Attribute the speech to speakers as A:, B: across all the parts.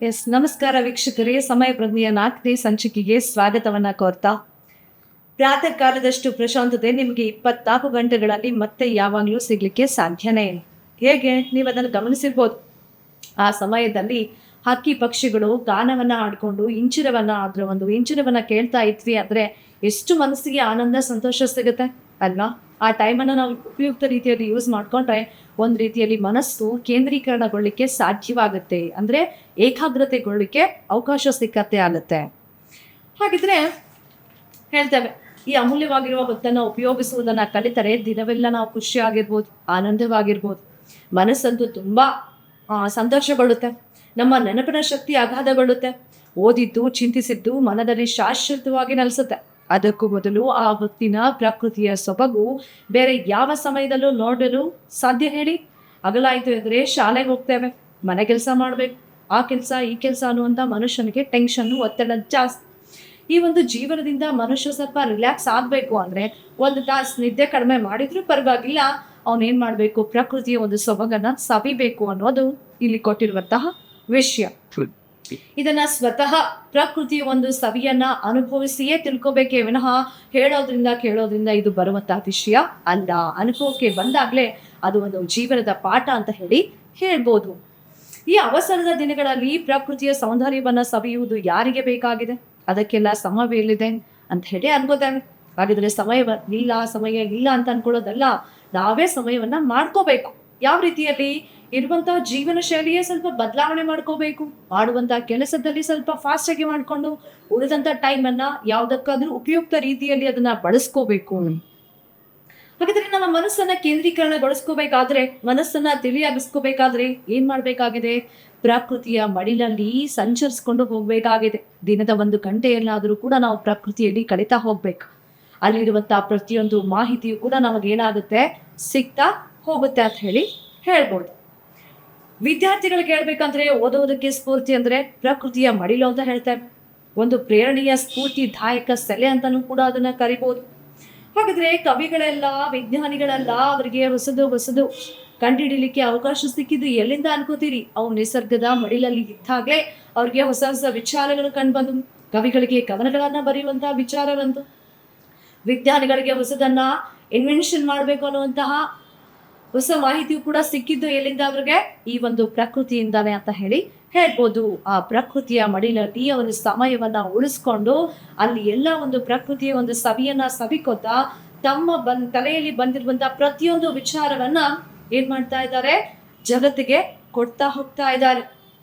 A: ನಮಸ್ಕಾರ ವೀಕ್ಷಕರೇ, ಸಮಯ ಪ್ರಜ್ಞೆಯ 4ನೇ ಸಂಚಿಕೆಗೆ ಸ್ವಾಗತವನ್ನ ಕೋರ್ತಾ, ಪ್ರಾತಃ ಕಾಲದಷ್ಟು ಪ್ರಶಾಂತತೆ ನಿಮಗೆ 24 ಗಂಟೆಗಳಲ್ಲಿ ಮತ್ತೆ ಯಾವಾಗಲೂ ಸಿಗ್ಲಿಕ್ಕೆ ಸಾಧ್ಯನೇ ಇಲ್ಲ. ಹೇಗೆ ನೀವು ಅದನ್ನು ಗಮನಿಸಿರ್ಬೋದು. ಆ ಸಮಯದಲ್ಲಿ ಹಕ್ಕಿ ಪಕ್ಷಿಗಳು ಗಾನವನ್ನ ಆಡ್ಕೊಂಡು ಇಂಚಿರವನ್ನ ಕೇಳ್ತಾ ಇದ್ವಿ ಅಂದ್ರೆ ಎಷ್ಟು ಮನಸ್ಸಿಗೆ ಆನಂದ ಸಂತೋಷ ಸಿಗುತ್ತೆ ಅಲ್ವಾ. ಆ ಟೈಮನ್ನು ನಾವು ಉಪಯುಕ್ತ ರೀತಿಯಲ್ಲಿ ಯೂಸ್ ಮಾಡ್ಕೊಂಡ್ರೆ ಒಂದು ರೀತಿಯಲ್ಲಿ ಮನಸ್ಸು ಕೇಂದ್ರೀಕರಣಗೊಳ್ಳಿಕ್ಕೆ ಸಾಧ್ಯವಾಗುತ್ತೆ, ಅಂದ್ರೆ ಏಕಾಗ್ರತೆಗೊಳ್ಳಿಕ್ಕೆ ಅವಕಾಶ ಸಿಕ್ಕತ್ತೆ ಆಗುತ್ತೆ. ಹಾಗಿದ್ರೆ ಹೇಳ್ತೇವೆ, ಈ ಅಮೂಲ್ಯವಾಗಿರುವ ಹೊತ್ತನ್ನು ಉಪಯೋಗಿಸುವುದನ್ನ ಕಲಿತರೆ ದಿನವೆಲ್ಲ ನಾವು ಖುಷಿಯಾಗಿರ್ಬೋದು, ಆನಂದವಾಗಿರ್ಬೋದು. ಮನಸ್ಸಂತೂ ತುಂಬಾ ಸಂತೋಷಗೊಳ್ಳುತ್ತೆ, ನಮ್ಮ ನೆನಪಿನ ಶಕ್ತಿ ಅಗಾಧಗೊಳ್ಳುತ್ತೆ, ಓದಿದ್ದು ಚಿಂತಿಸಿದ್ದು ಮನದಲ್ಲಿ ಶಾಶ್ವತವಾಗಿ ನೆಲೆಸುತ್ತೆ. ಅದಕ್ಕೂ ಮೊದಲು ಆ ಹೊತ್ತಿನ ಪ್ರಕೃತಿಯ ಸೊಬಗು ಬೇರೆ ಯಾವ ಸಮಯದಲ್ಲೂ ನೋಡಲು ಸಾಧ್ಯ ಹೇಳಿ. ಹಗಲಾಯಿತು ಅಂದರೆ ಶಾಲೆಗೆ ಹೋಗ್ತೇವೆ, ಮನೆ ಕೆಲಸ ಮಾಡಬೇಕು, ಆ ಕೆಲಸ ಈ ಕೆಲಸ ಅನ್ನುವಂಥ ಮನುಷ್ಯನಿಗೆ ಟೆನ್ಷನ್ನು, ಒತ್ತಡ ಜಾಸ್ತಿ. ಈ ಒಂದು ಜೀವನದಿಂದ ಮನುಷ್ಯ ಸ್ವಲ್ಪ ರಿಲ್ಯಾಕ್ಸ್ ಆಗಬೇಕು ಅಂದರೆ 1 ತಾಸು ನಿದ್ದೆ ಕಡಿಮೆ ಮಾಡಿದ್ರೂ ಪರವಾಗಿಲ್ಲ, ಅವನೇನು ಮಾಡಬೇಕು, ಪ್ರಕೃತಿಯ ಒಂದು ಸೊಬಗನ್ನು ಸವಿಬೇಕು ಅನ್ನೋದು ಇಲ್ಲಿ ಕೊಟ್ಟಿರುವಂತಹ ವಿಷಯ. ಇದನ್ನ ಸ್ವತಃ ಪ್ರಕೃತಿಯ ಒಂದು ಸವಿಯನ್ನ ಅನುಭವಿಸಿಯೇ ತಿಳ್ಕೊಬೇಕೇ ವಿನಃ ಹೇಳೋದ್ರಿಂದ ಕೇಳೋದ್ರಿಂದ ಇದು ಬರುವಂತಹ ವಿಷಯ ಅಲ್ಲ. ಅನುಭವಕ್ಕೆ ಬಂದಾಗ್ಲೇ ಅದು ಒಂದು ಜೀವನದ ಪಾಠ ಅಂತ ಹೇಳ್ಬೋದು. ಈ ಅವಸರದ ದಿನಗಳಲ್ಲಿ ಪ್ರಕೃತಿಯ ಸೌಂದರ್ಯವನ್ನ ಸವಿಯುವುದು ಯಾರಿಗೆ ಬೇಕಾಗಿದೆ? ಅದಕ್ಕೆಲ್ಲ ಸಮಯವಿಲ್ಲಿದೆ ಅಂತ ಅನ್ಕೋತೇವೆ. ಹಾಗಿದ್ರೆ ಸಮಯ ಇಲ್ಲ ಅಂತ ಅನ್ಕೊಳ್ಳೋದಲ್ಲ, ನಾವೇ ಸಮಯವನ್ನ ಮಾಡ್ಕೋಬೇಕು. ಯಾವ ರೀತಿಯಲ್ಲಿ? ಇರುವಂತಹ ಜೀವನ ಶೈಲಿಯೇ ಸ್ವಲ್ಪ ಬದಲಾವಣೆ ಮಾಡ್ಕೋಬೇಕು. ಮಾಡುವಂತಹ ಕೆಲಸದಲ್ಲಿ ಸ್ವಲ್ಪ ಫಾಸ್ಟ್ ಆಗಿ ಮಾಡ್ಕೊಂಡು ಉಳಿದಂತ ಟೈಮನ್ನ ಯಾವ್ದಕ್ಕಾದ್ರೂ ಉಪಯುಕ್ತ ರೀತಿಯಲ್ಲಿ ಅದನ್ನ ಬಳಸ್ಕೋಬೇಕು. ಹಾಗಾದ್ರೆ ನಮ್ಮ ಮನಸ್ಸನ್ನ ಕೇಂದ್ರೀಕರಣಗೊಳಿಸ್ಕೋಬೇಕಾದ್ರೆ, ಮನಸ್ಸನ್ನ ತಿಳಿಯಾಗಿಸ್ಕೋಬೇಕಾದ್ರೆ ಏನ್ ಮಾಡ್ಬೇಕಾಗಿದೆ? ಪ್ರಕೃತಿಯ ಮಡಿಲಲ್ಲಿ ಸಂಚರಿಸ್ಕೊಂಡು ಹೋಗ್ಬೇಕಾಗಿದೆ. ದಿನದ 1 ಗಂಟೆಯಲ್ಲಾದ್ರೂ ಕೂಡ ನಾವು ಪ್ರಕೃತಿಯಲ್ಲಿ ಕಳೀತಾ ಹೋಗ್ಬೇಕು. ಅಲ್ಲಿರುವಂತಹ ಪ್ರತಿಯೊಂದು ಮಾಹಿತಿಯು ಕೂಡ ನಮಗೇನಾಗುತ್ತೆ, ಸಿಗ್ತಾ ಹೋಗುತ್ತೆ ಅಂತ ಹೇಳ್ಬೋದು. ವಿದ್ಯಾರ್ಥಿಗಳಿಗೆ ಹೇಳ್ಬೇಕಂದ್ರೆ ಓದೋದಕ್ಕೆ ಸ್ಫೂರ್ತಿ ಅಂದ್ರೆ ಪ್ರಕೃತಿಯ ಮಡಿಲು ಅಂತ ಹೇಳ್ತೇವೆ. ಒಂದು ಪ್ರೇರಣೆಯ ಸ್ಫೂರ್ತಿದಾಯಕ ಸೆಲೆ ಅಂತಾನೂ ಕೂಡ ಅದನ್ನ ಕರಿಬಹುದು. ಹಾಗಾದ್ರೆ ಕವಿಗಳೆಲ್ಲ, ವಿಜ್ಞಾನಿಗಳೆಲ್ಲ ಅವರಿಗೆ ಹೊಸದು ಕಂಡುಹಿಡಿಲಿಕ್ಕೆ ಅವಕಾಶ ಸಿಕ್ಕಿದ್ದು ಎಲ್ಲಿಂದ ಅನ್ಕೋತೀರಿ? ಅವ್ರು ನಿಸರ್ಗದ ಮಡಿಲಲ್ಲಿ ಇದ್ದಾಗಲೇ ಅವ್ರಿಗೆ ಹೊಸ ವಿಚಾರಗಳು ಕಂಡುಬಂದು, ಕವಿಗಳಿಗೆ ಕವನಗಳನ್ನ ಬರೆಯುವಂತಹ ವಿಚಾರ ಬಂತು, ವಿಜ್ಞಾನಿಗಳಿಗೆ ಹೊಸದನ್ನ ಇನ್ವೆನ್ಷನ್ ಮಾಡಬೇಕು ಅನ್ನುವಂತಹ ಹೊಸ ಮಾಹಿತಿಯು ಕೂಡ ಸಿಕ್ಕಿದ್ದು ಎಲ್ಲಿಂದ ಅವ್ರಿಗೆ? ಈ ಒಂದು ಪ್ರಕೃತಿಯಿಂದಾನೆ ಅಂತ ಹೇಳ್ಬೋದು. ಆ ಪ್ರಕೃತಿಯ ಮಡಿಲಲ್ಲಿ ಒಂದು ಸಮಯವನ್ನ ಉಳಿಸ್ಕೊಂಡು ಅಲ್ಲಿ ಎಲ್ಲ ಒಂದು ಪ್ರಕೃತಿಯ ಒಂದು ಸವಿಯನ್ನ ಸವಿಕೋತಾ ತಮ್ಮ ತಲೆಯಲ್ಲಿ ಬಂದಿರುವಂತಹ ಪ್ರತಿಯೊಂದು ವಿಚಾರವನ್ನ ಏನ್ ಮಾಡ್ತಾ ಇದ್ದಾರೆ, ಜಗತ್ತಿಗೆ ಕೊಡ್ತಾ ಹೋಗ್ತಾ ಇದ್ದಾರೆ.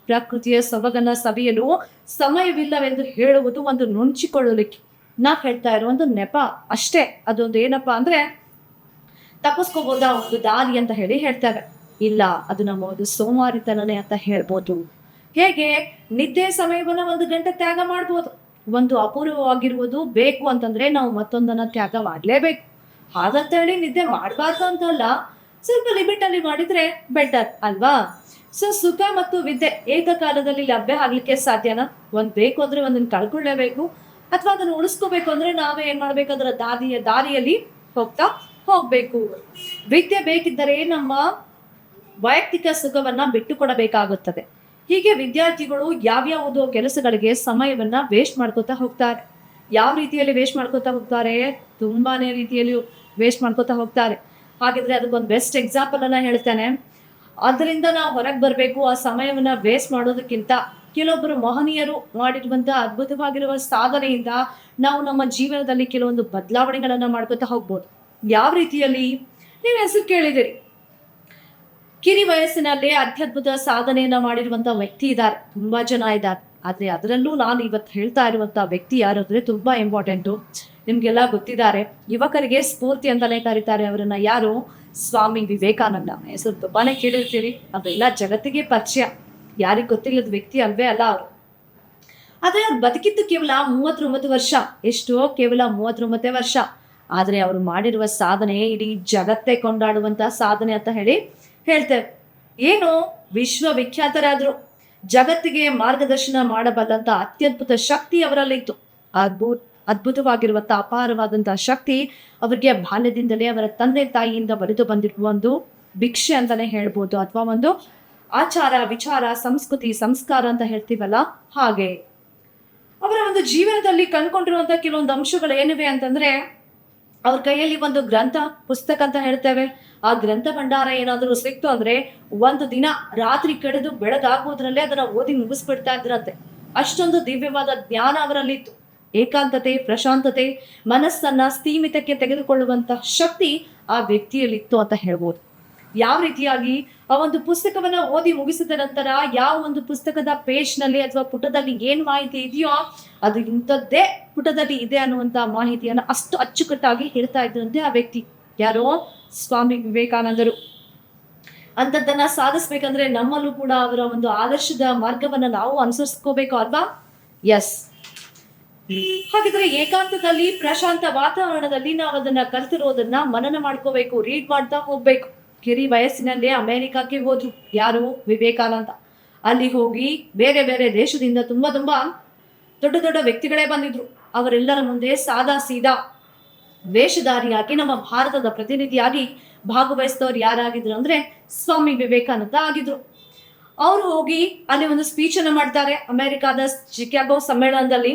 A: ಪ್ರಕೃತಿಯ ಸೊಬಗನ್ನ ಸವಿಯಲು ಸಮಯವಿಲ್ಲವೆಂದು ಹೇಳುವುದು ಒಂದು ನುಣುಚಿಕೊಳ್ಳಲಿಕ್ಕೆ ನಾ ಹೇಳ್ತಾ ಇರೋ ಒಂದು ನೆಪ ಅಷ್ಟೇ. ಅದೊಂದು ಏನಪ್ಪಾ ಅಂದ್ರೆ ತಪ್ಪಿಸ್ಕೋಬೋದ ಒಂದು ದಾರಿ ಅಂತ ಹೇಳ್ತೇವೆ. ಇಲ್ಲ, ಅದು ನಮ್ಮ ಒಂದು ಸೋಮಾರಿತನನೇ ಅಂತ ಹೇಳ್ಬೋದು. ಹೇಗೆ? ನಿದ್ದೆ ಸಮಯವನ್ನ 1 ಗಂಟೆ ತ್ಯಾಗ ಮಾಡ್ಬೋದು. ಒಂದು ಅಪೂರ್ವವಾಗಿರುವುದು ಬೇಕು ಅಂತಂದ್ರೆ ನಾವು ಮತ್ತೊಂದನ್ನ ತ್ಯಾಗ ಮಾಡ್ಲೇಬೇಕು. ಹಾಗಂತ ನಿದ್ದೆ ಮಾಡಬಾರ್ದು ಅಂತಲ್ಲ, ಸ್ವಲ್ಪ ಲಿಮಿಟ್ ಅಲ್ಲಿ ಮಾಡಿದ್ರೆ ಬೆಟರ್ ಅಲ್ವಾ? ಸುಖ ಮತ್ತು ವಿದ್ಯೆ ಏಕಕಾಲದಲ್ಲಿ ಲಭ್ಯ ಆಗ್ಲಿಕ್ಕೆ ಸಾಧ್ಯನಾ? ಒಂದ್ ಬೇಕು ಅಂದ್ರೆ ಒಂದನ್ನ ಕಳ್ಕೊಳ್ಳೇಬೇಕು, ಅಥವಾ ಅದನ್ನ ಉಳಿಸ್ಕೋಬೇಕು ಅಂದ್ರೆ ನಾವೇ ಏನ್ ಮಾಡ್ಬೇಕು, ಅದರ ದಾರಿಯಲ್ಲಿ ಹೋಗ್ಬೇಕು. ವಿದ್ಯೆ ಬೇಕಿದ್ದರೆ ನಮ್ಮ ವೈಯಕ್ತಿಕ ಸುಖವನ್ನ ಬಿಟ್ಟು ಕೊಡಬೇಕಾಗುತ್ತದೆ. ಹೀಗೆ ವಿದ್ಯಾರ್ಥಿಗಳು ಯಾವ್ಯಾವುದೋ ಕೆಲಸಗಳಿಗೆ ಸಮಯವನ್ನ ವೇಸ್ಟ್ ಮಾಡ್ಕೋತಾ ಹೋಗ್ತಾರೆ. ಯಾವ ರೀತಿಯಲ್ಲಿ ವೇಸ್ಟ್ ಮಾಡ್ಕೋತಾ ಹೋಗ್ತಾರೆ? ತುಂಬಾನೇ ರೀತಿಯಲ್ಲಿ ವೇಸ್ಟ್ ಮಾಡ್ಕೋತಾ ಹೋಗ್ತಾರೆ. ಹಾಗಿದ್ರೆ ಅದಕ್ಕೊಂದು ಬೆಸ್ಟ್ ಎಕ್ಸಾಂಪಲ್ ಅನ್ನ ಹೇಳ್ತೇನೆ. ಅದರಿಂದ ನಾವು ಹೊರಗೆ ಬರಬೇಕು. ಆ ಸಮಯವನ್ನ ವೇಸ್ಟ್ ಮಾಡೋದಕ್ಕಿಂತ ಕೆಲವೊಬ್ಬರು ಮಹನೀಯರು ಮಾಡಿರುವಂತಹ ಅದ್ಭುತವಾಗಿರುವ ಸಾಧನೆಯಿಂದ ನಾವು ನಮ್ಮ ಜೀವನದಲ್ಲಿ ಕೆಲವೊಂದು ಬದಲಾವಣೆಗಳನ್ನ ಮಾಡ್ಕೋತಾ ಹೋಗ್ಬೋದು. ಯಾವ ರೀತಿಯಲ್ಲಿ? ನೀವು ಹೆಸರು ಕೇಳಿದಿರಿ, ಕಿರಿ ವಯಸ್ಸಿನಲ್ಲಿ ಅತ್ಯದ್ಭುತ ಸಾಧನೆಯನ್ನ ಮಾಡಿರುವಂತಹ ವ್ಯಕ್ತಿ ಇದ್ದಾರೆ, ತುಂಬಾ ಜನ ಇದ್ದಾರೆ. ಆದ್ರೆ ಅದರಲ್ಲೂ ನಾನು ಇವತ್ತು ಹೇಳ್ತಾ ಇರುವಂತಹ ವ್ಯಕ್ತಿ ಯಾರಾದ್ರೆ ತುಂಬಾ ಇಂಪಾರ್ಟೆಂಟು. ನಿಮ್ಗೆಲ್ಲ ಗೊತ್ತಿದ್ದಾರೆ, ಯುವಕರಿಗೆ ಸ್ಫೂರ್ತಿ ಅಂತಾನೆ ಕರೀತಾರೆ ಅವರನ್ನ. ಯಾರು? ಸ್ವಾಮಿ ವಿವೇಕಾನಂದ. ಹೆಸರು ತುಂಬಾನೇ ಕೇಳಿರ್ತೀರಿ, ಅದೆಲ್ಲ ಜಗತ್ತಿಗೆ ಪರಿಚಯ. ಯಾರಿಗೆ ಗೊತ್ತಿಲ್ಲದ ವ್ಯಕ್ತಿ ಅಲ್ವೇ ಅಲ್ಲ ಅವರು. ಆದ್ರೆ ಅವ್ರು ಬದುಕಿದ್ದು ಕೇವಲ 39 ವರ್ಷ. ಎಷ್ಟೋ? ಕೇವಲ 39 ವರ್ಷ. ಆದ್ರೆ ಅವರು ಮಾಡಿರುವ ಸಾಧನೆ ಇಡೀ ಜಗತ್ತೇ ಕೊಂಡಾಡುವಂತಹ ಸಾಧನೆ ಅಂತ ಹೇಳ್ತೇವೆ. ಏನು? ವಿಶ್ವವಿಖ್ಯಾತರಾದ್ರು. ಜಗತ್ತಿಗೆ ಮಾರ್ಗದರ್ಶನ ಮಾಡಬಲ್ಲಂತ ಅತ್ಯದ್ಭುತ ಶಕ್ತಿ ಅವರಲ್ಲಿತ್ತು. ಅದ್ಭುತವಾಗಿರುವಂತಹ ಅಪಾರವಾದಂತಹ ಶಕ್ತಿ ಅವರಿಗೆ ಬಾಲ್ಯದಿಂದಲೇ ಅವರ ತಂದೆ ತಾಯಿಯಿಂದ ಬರೆದು ಬಂದಿರುವ ಒಂದು ಭಿಕ್ಷೆ ಅಂತಾನೆ ಹೇಳ್ಬೋದು, ಅಥವಾ ಒಂದು ಆಚಾರ ವಿಚಾರ ಸಂಸ್ಕೃತಿ ಸಂಸ್ಕಾರ ಅಂತ ಹೇಳ್ತೀವಲ್ಲ ಹಾಗೆ. ಅವರ ಒಂದು ಜೀವನದಲ್ಲಿ ಕಂಡುಕೊಂಡಿರುವಂತಹ ಕೆಲವೊಂದು ಅಂಶಗಳು ಏನಿವೆ ಅಂತಂದ್ರೆ, ಅವ್ರ ಕೈಯಲ್ಲಿ ಒಂದು ಗ್ರಂಥ ಪುಸ್ತಕ ಅಂತ ಹೇಳ್ತೇವೆ. ಆ ಗ್ರಂಥ ಭಂಡಾರ ಏನಾದರೂ ಸಿಕ್ತು ಅಂದ್ರೆ ಒಂದು ದಿನ ರಾತ್ರಿ ಕಳೆದು ಬೆಳಗಾಗುವುದರಲ್ಲೇ ಅದನ್ನ ಓದಿ ಮುಗಿಸ್ಬಿಡ್ತಾ ಇದ್ರಂತೆ. ಅಷ್ಟೊಂದು ದಿವ್ಯವಾದ ಜ್ಞಾನ ಅವರಲ್ಲಿತ್ತು. ಏಕಾಂತತೆ, ಪ್ರಶಾಂತತೆ, ಮನಸ್ಸನ್ನ ಸ್ಥೀಮಿತಕ್ಕೆ ತೆಗೆದುಕೊಳ್ಳುವಂತ ಶಕ್ತಿ ಆ ವ್ಯಕ್ತಿಯಲ್ಲಿತ್ತು ಅಂತ ಹೇಳ್ಬೋದು. ಯಾವ ರೀತಿಯಾಗಿ ಆ ಒಂದು ಪುಸ್ತಕವನ್ನ ಓದಿ ಮುಗಿಸಿದ ನಂತರ ಯಾವ ಒಂದು ಪುಸ್ತಕದ ಪೇಜ್ನಲ್ಲಿ ಅಥವಾ ಪುಟದಲ್ಲಿ ಏನ್ ಮಾಹಿತಿ ಇದೆಯೋ ಅದು ಇಂಥದ್ದೇ ಪುಟದಲ್ಲಿ ಇದೆ ಅನ್ನುವಂತ ಮಾಹಿತಿಯನ್ನ ಅಷ್ಟು ಅಚ್ಚುಕಟ್ಟಾಗಿ ಹೇಳ್ತಾ ಇದ್ರಂತೆ ಆ ವ್ಯಕ್ತಿ. ಯಾರೋ ಸ್ವಾಮಿ ವಿವೇಕಾನಂದರು. ಅಂಥದ್ದನ್ನ ಸಾಧಿಸ್ಬೇಕಂದ್ರೆ ನಮ್ಮಲ್ಲೂ ಕೂಡ ಅವರ ಒಂದು ಆದರ್ಶದ ಮಾರ್ಗವನ್ನ ನಾವು ಅನುಸರಿಸ್ಕೋಬೇಕು ಅಲ್ವಾ? ಎಸ್. ಹಾಗಿದ್ರೆ ಏಕಾಂತದಲ್ಲಿ ಪ್ರಶಾಂತ ವಾತಾವರಣದಲ್ಲಿ ನಾವು ಅದನ್ನ ಕಲ್ತಿರೋದನ್ನ ಮನನ ಮಾಡ್ಕೋಬೇಕು, ರೀಡ್ ಮಾಡ್ತಾ ಹೋಗ್ಬೇಕು. ಕಿರಿ ವಯಸ್ಸಿನಲ್ಲೇ ಅಮೆರಿಕಕ್ಕೆ ಹೋದ್ರು ಯಾರು? ವಿವೇಕಾನಂದ. ಅಲ್ಲಿ ಹೋಗಿ ಬೇರೆ ಬೇರೆ ದೇಶದಿಂದ ತುಂಬಾ ದೊಡ್ಡ ದೊಡ್ಡ ವ್ಯಕ್ತಿಗಳೇ ಬಂದಿದ್ರು. ಅವರೆಲ್ಲರ ಮುಂದೆ ಸಾದಾ ಸೀದಾ ವೇಷಧಾರಿಯಾಗಿ ನಮ್ಮ ಭಾರತದ ಪ್ರತಿನಿಧಿಯಾಗಿ ಭಾಗವಹಿಸಿದವರು ಯಾರಾಗಿದ್ರು ಅಂದ್ರೆ ಸ್ವಾಮಿ ವಿವೇಕಾನಂದ ಆಗಿದ್ರು. ಅವರು ಹೋಗಿ ಅಲ್ಲಿ ಒಂದು ಸ್ಪೀಚ್ ಅನ್ನು ಮಾಡ್ತಾರೆ ಅಮೆರಿಕಾದ ಚಿಕಾಗೋ ಸಮ್ಮೇಳನದಲ್ಲಿ.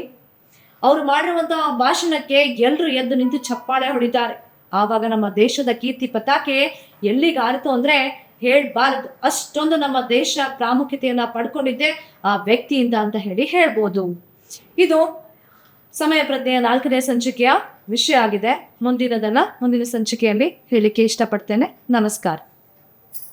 A: ಅವರು ಮಾಡಿರುವಂತಹ ಭಾಷಣಕ್ಕೆ ಎಲ್ಲರೂ ಎದ್ದು ನಿಂತು ಚಪ್ಪಾಳೆ ಹೊಡಿತಾರೆ. ಆವಾಗ ನಮ್ಮ ದೇಶದ ಕೀರ್ತಿ ಪತಾಕೆ ಎಲ್ಲಿಗಾರಿತು ಅಂದ್ರೆ ಹೇಳ್ಬಾರದು, ಅಷ್ಟೊಂದು ನಮ್ಮ ದೇಶ ಪ್ರಾಮುಖ್ಯತೆಯನ್ನ ಪಡ್ಕೊಂಡಿದ್ದೆ ಆ ವ್ಯಕ್ತಿಯಿಂದ ಅಂತ ಹೇಳಿ ಹೇಳ್ಬೋದು. ಇದು ಸಮಯ ಪ್ರಜ್ಞೆಯ 4ನೇ ಸಂಚಿಕೆಯ ವಿಷಯ ಆಗಿದೆ. ಮುಂದಿನ ಸಂಚಿಕೆಯಲ್ಲಿ ಹೇಳಿಕ್ಕೆ ಇಷ್ಟಪಡ್ತೇನೆ. ನಮಸ್ಕಾರ.